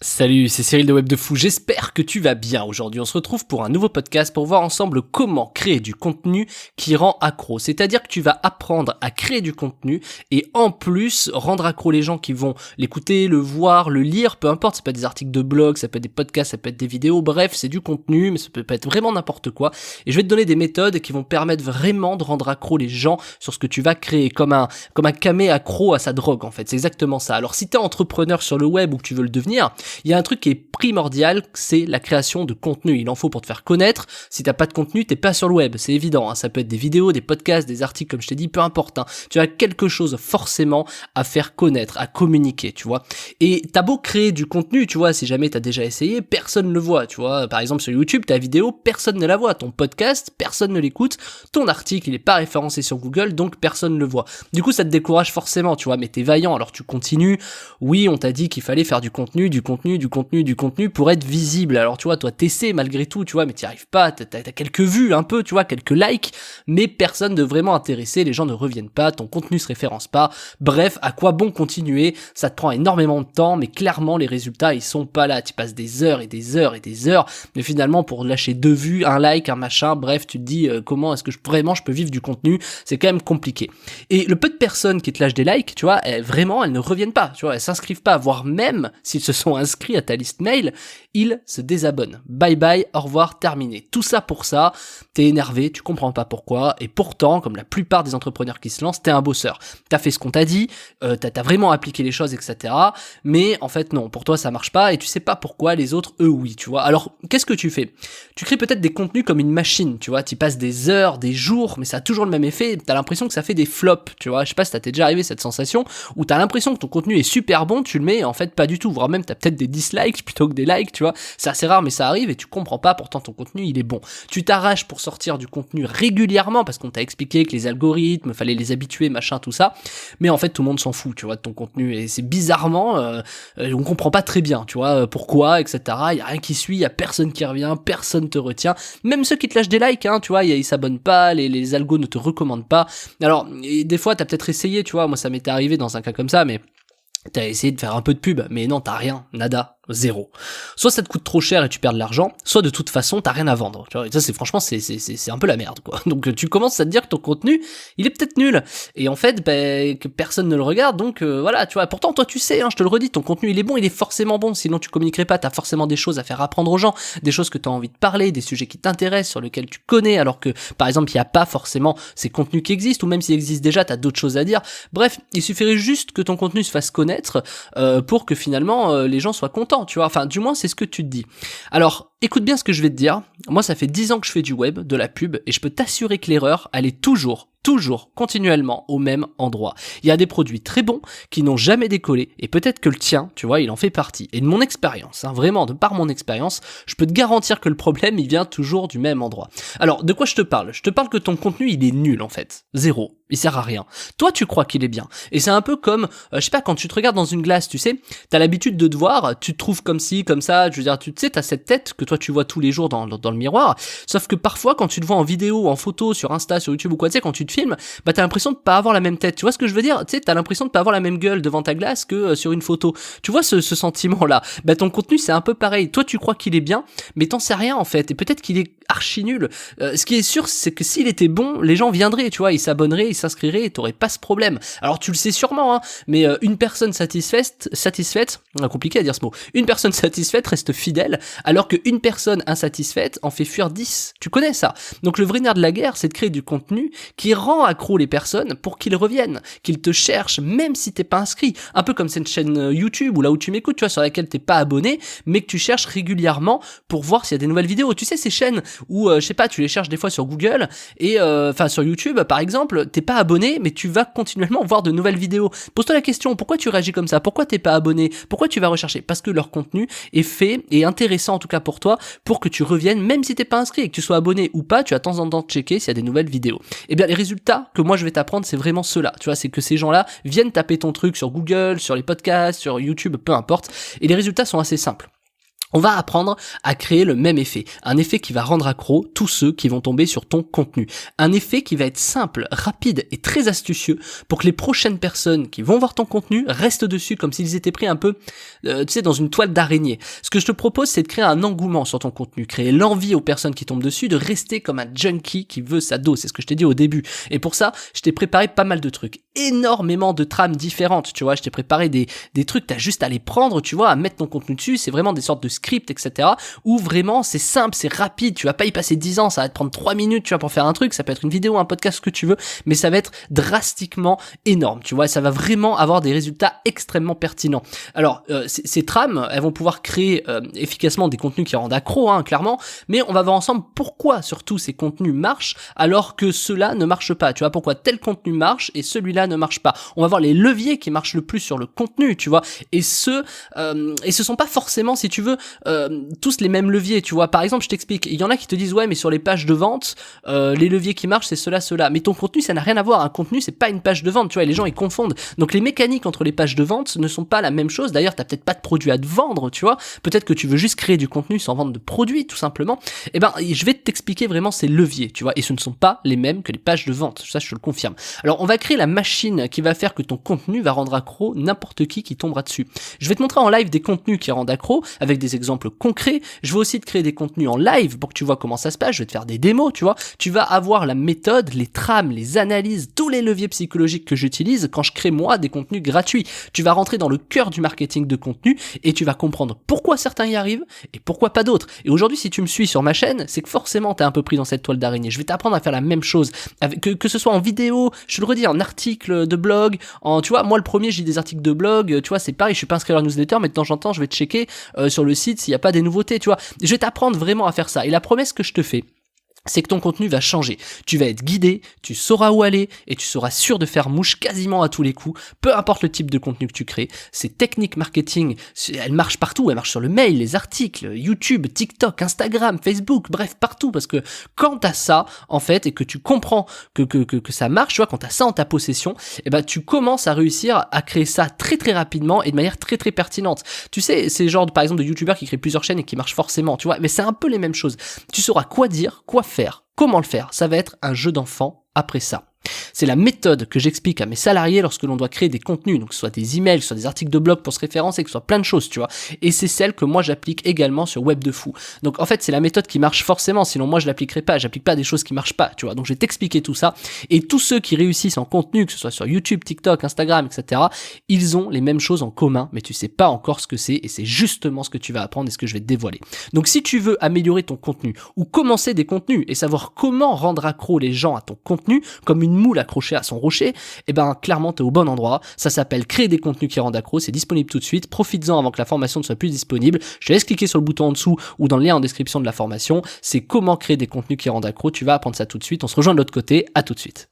Salut, c'est Cyril de Web de Fou, j'espère que tu vas bien. Aujourd'hui on se retrouve pour un nouveau podcast pour voir ensemble comment créer du contenu qui rend accro. C'est-à-dire que tu vas apprendre à créer du contenu et en plus rendre accro les gens qui vont l'écouter, le voir, le lire, peu importe, ça peut être des articles de blog, ça peut être des podcasts, ça peut être des vidéos, bref c'est du contenu mais ça peut être vraiment n'importe quoi. Et je vais te donner des méthodes qui vont permettre vraiment de rendre accro les gens sur ce que tu vas créer, comme un camé accro à sa drogue en fait, c'est exactement ça. Alors si t'es entrepreneur sur le web ou que tu veux le devenir, il y a un truc qui est primordial, c'est la création de contenu. Il en faut pour te faire connaître. Si t'as pas de contenu, t'es pas sur le web, c'est évident. Ça peut être des vidéos, des podcasts, des articles, comme je t'ai dit, peu importe. Tu as quelque chose forcément à faire connaître, à communiquer, tu vois. Et t'as beau créer du contenu, tu vois, si jamais t'as déjà essayé, personne ne le voit, tu vois. Par exemple sur YouTube, ta vidéo, personne ne la voit. Ton podcast, personne ne l'écoute. Ton article, il est pas référencé sur Google, donc personne ne le voit. Du coup, ça te décourage forcément, tu vois. Mais t'es vaillant, alors tu continues. Oui, on t'a dit qu'il fallait faire du contenu pour être visible. Alors tu vois, toi t'essaies malgré tout, tu vois, mais t'y arrives pas, t'as quelques vues un peu, tu vois, quelques likes, mais personne de vraiment intéressé, les gens ne reviennent pas, ton contenu se référence pas. Bref, à quoi bon continuer? Ça te prend énormément de temps, mais clairement les résultats ils sont pas là. Tu passes des heures et des heures et des heures, mais finalement pour lâcher 2 vues, un like, un machin, bref, tu te dis comment est-ce que je peux vivre du contenu? C'est quand même compliqué. Et le peu de personnes qui te lâchent des likes, tu vois, elles ne reviennent pas, tu vois, elles s'inscrivent pas, voire même s'ils se sont inscrits à ta liste mail, ils se désabonnent. Bye bye, au revoir, terminé. Tout ça pour ça, t'es énervé, tu comprends pas pourquoi, et pourtant, comme la plupart des entrepreneurs qui se lancent, t'es un bosseur. T'as fait ce qu'on t'a dit, t'as vraiment appliqué les choses, etc. Mais en fait non, pour toi ça marche pas, et tu sais pas pourquoi les autres, eux oui, tu vois. Alors, qu'est-ce que tu fais? Tu crées peut-être des contenus comme une machine, tu vois, t'y passes des heures, des jours, mais ça a toujours le même effet, t'as l'impression que ça fait des flops, tu vois. Je sais pas si t'es déjà arrivé cette sensation, où t'as l'impression que ton contenu est super bon, tu le mets, en fait pas du tout, voire même t'as peut-être des dislikes plutôt que des likes, tu vois. C'est assez rare mais ça arrive et tu comprends pas, pourtant ton contenu il est bon. Tu t'arraches pour sortir du contenu régulièrement parce qu'on t'a expliqué que les algorithmes, fallait les habituer, machin, tout ça. Mais en fait tout le monde s'en fout, tu vois, de ton contenu et c'est bizarrement, on comprend pas très bien, tu vois, pourquoi, etc. Y a rien qui suit, y a personne qui revient, personne te retient. Même ceux qui te lâchent des likes, hein, tu vois, ils s'abonnent pas, les algos ne te recommandent pas. Alors, et des fois t'as peut-être essayé, tu vois, moi ça m'était arrivé dans un cas comme ça, mais t'as essayé de faire un peu de pub, mais non, t'as rien, nada, zéro. Soit ça te coûte trop cher et tu perds de l'argent, soit de toute façon t'as rien à vendre. Tu vois, et ça c'est franchement c'est un peu la merde quoi. Donc tu commences à te dire que ton contenu il est peut-être nul et en fait que personne ne le regarde. Donc voilà, tu vois. Pourtant toi tu sais, hein, je te le redis, ton contenu il est bon, il est forcément bon. Sinon tu communiquerais pas. T'as forcément des choses à faire apprendre aux gens, des choses que t'as envie de parler, des sujets qui t'intéressent, sur lesquels tu connais. Alors que par exemple il y a pas forcément ces contenus qui existent ou même s'ils existent déjà, t'as d'autres choses à dire. Bref, il suffirait juste que ton contenu se fasse connaître pour que finalement les gens soient contents, tu vois, enfin du moins c'est ce que tu te dis. Alors écoute bien ce que je vais te dire, moi ça fait 10 ans que je fais du web, de la pub, et je peux t'assurer que l'erreur elle est toujours, continuellement au même endroit. Il y a des produits très bons qui n'ont jamais décollé, et peut-être que le tien, tu vois, il en fait partie. Et de mon expérience, hein, vraiment, de par mon expérience, je peux te garantir que le problème, il vient toujours du même endroit. Alors, de quoi je te parle? Je te parle que ton contenu, il est nul, en fait. Zéro. Il sert à rien. Toi, tu crois qu'il est bien. Et c'est un peu comme, je sais pas, quand tu te regardes dans une glace, tu sais, t'as l'habitude de te voir, tu te trouves comme ci, comme ça, je veux dire, tu sais, t'as cette tête que toi tu vois tous les jours dans le miroir, sauf que parfois, quand tu te vois en vidéo, en photo, sur Insta, sur YouTube ou quoi, tu sais, quand tu te filmes, bah t'as l'impression de pas avoir la même tête. Tu vois ce que je veux dire? Tu sais, t'as l'impression de pas avoir la même gueule devant ta glace que sur une photo. Tu vois ce sentiment-là? Bah ton contenu, c'est un peu pareil. Toi, tu crois qu'il est bien, mais t'en sais rien en fait. Et peut-être qu'il est archi nul. Ce qui est sûr, c'est que s'il était bon, les gens viendraient, tu vois, ils s'abonneraient, ils s'inscriraient, et t'aurais pas ce problème. Alors tu le sais sûrement, hein, mais une personne satisfaite, compliqué à dire ce mot, une personne satisfaite reste fidèle, alors qu'une personne insatisfaite en fait fuir 10. Tu connais ça? Donc le vrai nerf de la guerre, c'est de créer du contenu qui rend accro les personnes pour qu'ils reviennent, qu'ils te cherchent, même si t'es pas inscrit. Un peu comme cette chaîne YouTube ou là où tu m'écoutes, tu vois, sur laquelle t'es pas abonné, mais que tu cherches régulièrement pour voir s'il y a des nouvelles vidéos. Tu sais, ces chaînes où, je sais pas, tu les cherches des fois sur Google et, enfin, sur YouTube, par exemple, t'es pas abonné, mais tu vas continuellement voir de nouvelles vidéos. Pose-toi la question, pourquoi tu réagis comme ça? Pourquoi t'es pas abonné? Pourquoi tu vas rechercher? Parce que leur contenu est fait et intéressant en tout cas pour toi, pour que tu reviennes, même si t'es pas inscrit et que tu sois abonné ou pas, tu as de temps en temps checker s'il y a des nouvelles vidéos. Et bien les résultats que moi je vais t'apprendre, c'est vraiment ceux-là. Tu vois, c'est que ces gens-là viennent taper ton truc sur Google, sur les podcasts, sur YouTube, peu importe, et les résultats sont assez simples. On va apprendre à créer le même effet, un effet qui va rendre accro tous ceux qui vont tomber sur ton contenu, un effet qui va être simple, rapide et très astucieux pour que les prochaines personnes qui vont voir ton contenu restent dessus comme s'ils étaient pris un peu, dans une toile d'araignée. Ce que je te propose, c'est de créer un engouement sur ton contenu, créer l'envie aux personnes qui tombent dessus de rester comme un junkie qui veut sa dose, c'est ce que je t'ai dit au début. Et pour ça, je t'ai préparé pas mal de trucs, énormément de trames différentes, tu vois, je t'ai préparé des trucs, t'as juste à les prendre, tu vois, à mettre ton contenu dessus, c'est vraiment des sortes de script, etc. où vraiment c'est simple, c'est rapide, tu vas pas y passer 10 ans, ça va te prendre 3 minutes, tu vois, pour faire un truc, ça peut être une vidéo, un podcast, ce que tu veux, mais ça va être drastiquement énorme, tu vois, ça va vraiment avoir des résultats extrêmement pertinents. Alors, ces trames, elles vont pouvoir créer efficacement des contenus qui rendent accro, hein, clairement, mais on va voir ensemble pourquoi surtout ces contenus marchent alors que ceux-là ne marchent pas, tu vois, pourquoi tel contenu marche et celui-là ne marche pas. On va voir les leviers qui marchent le plus sur le contenu, tu vois, et ce sont pas forcément, si tu veux, tous les mêmes leviers, tu vois. Par exemple, je t'explique, il y en a qui te disent ouais, mais sur les pages de vente, les leviers qui marchent c'est cela. Mais ton contenu, ça n'a rien à voir. Un contenu, c'est pas une page de vente, tu vois. Et les gens ils confondent. Donc les mécaniques entre les pages de vente ne sont pas la même chose. D'ailleurs, t'as peut-être pas de produit à te vendre, tu vois. Peut-être que tu veux juste créer du contenu sans vendre de produits, tout simplement. Et ben, je vais t'expliquer vraiment ces leviers, tu vois. Et ce ne sont pas les mêmes que les pages de vente. Ça, je te le confirme. Alors, on va créer la machine qui va faire que ton contenu va rendre accro n'importe qui tombera dessus. Je vais te montrer en live des contenus qui rendent accro avec des exemples concrets. Je vais aussi te créer des contenus en live pour que tu vois comment ça se passe. Je vais te faire des démos, tu vois. Tu vas avoir la méthode, les trames, les analyses, tous les leviers psychologiques que j'utilise quand je crée moi des contenus gratuits. Tu vas rentrer dans le cœur du marketing de contenu et tu vas comprendre pourquoi certains y arrivent et pourquoi pas d'autres. Et aujourd'hui, si tu me suis sur ma chaîne, c'est que forcément t'es un peu pris dans cette toile d'araignée. Je vais t'apprendre à faire la même chose, que ce soit en vidéo, je te le redis, en article de blog, tu vois, moi le premier, j'ai des articles de blog, tu vois, c'est pareil, je suis pas inscrit à leur newsletter, mais de temps en temps, je vais checker sur le site s'il y a pas des nouveautés, tu vois. Je vais t'apprendre vraiment à faire ça. Et la promesse que je te fais, c'est que ton contenu va changer. Tu vas être guidé, tu sauras où aller et tu seras sûr de faire mouche quasiment à tous les coups, peu importe le type de contenu que tu crées. Ces techniques marketing, elles marchent partout, elles marchent sur le mail, les articles, YouTube, TikTok, Instagram, Facebook, bref, partout, parce que quand t'as ça, en fait, et que tu comprends que ça marche, tu vois, quand t'as ça en ta possession, et ben, tu commences à réussir à créer ça très très rapidement et de manière très très pertinente. Tu sais, c'est le genre, par exemple, de youtubeurs qui créent plusieurs chaînes et qui marchent forcément, tu vois, mais c'est un peu les mêmes choses. Tu sauras quoi dire, quoi faire, comment le faire. Ça va être un jeu d'enfant après ça. C'est la méthode que j'explique à mes salariés lorsque l'on doit créer des contenus, donc que ce soit des emails, que ce soit des articles de blog pour se référencer, que ce soit plein de choses, tu vois. Et c'est celle que moi j'applique également sur Web de Fou. Donc en fait, c'est la méthode qui marche forcément, sinon moi je l'appliquerai pas, j'applique pas des choses qui marchent pas, tu vois. Donc je vais t'expliquer tout ça. Et tous ceux qui réussissent en contenu, que ce soit sur YouTube, TikTok, Instagram, etc., ils ont les mêmes choses en commun, mais tu sais pas encore ce que c'est, et c'est justement ce que tu vas apprendre et ce que je vais te dévoiler. Donc si tu veux améliorer ton contenu, ou commencer des contenus, et savoir comment rendre accro les gens à ton contenu, comme une moule accrochée à son rocher, et ben clairement t'es au bon endroit. Ça s'appelle créer des contenus qui rendent accro, c'est disponible tout de suite, profites-en avant que la formation ne soit plus disponible. Je te laisse cliquer sur le bouton en dessous ou dans le lien en description de la formation, c'est comment créer des contenus qui rendent accro, tu vas apprendre ça tout de suite, on se rejoint de l'autre côté, à tout de suite.